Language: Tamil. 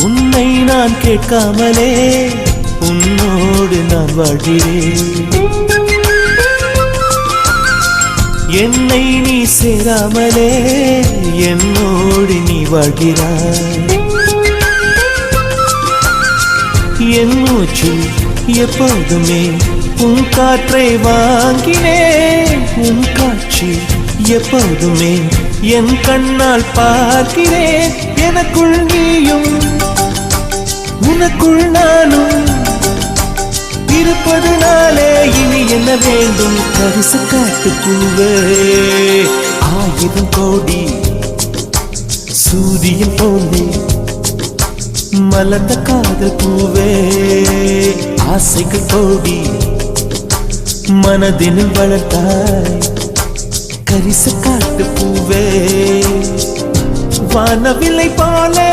உன்னை நான் கேட்காமலே உன்னோடு நான் வாழ்கிறேன். என்னை நீ சேராமலே என்னோடு நீ வாழ்கிறாய். என் மூச்சு எப்போதுமே உன் காற்றை வாங்கினேன். உன் காட்சி எப்போதுமே என் கண்ணால் பார்க்கிறேன். எனக்குள் நீயும் உனக்குள் நானும் இருப்பதுனாலே இனி என்ன வேண்டும்? பரிசு காட்டு பூவே, 1000 கோடி சூரியன் போலே மலர்ந்த காதல் பூவே, ஆசைகள் கோடி மனதினில் வளர்த்தாய். கரிச காட்டு பூவே, வானவில்லை போலே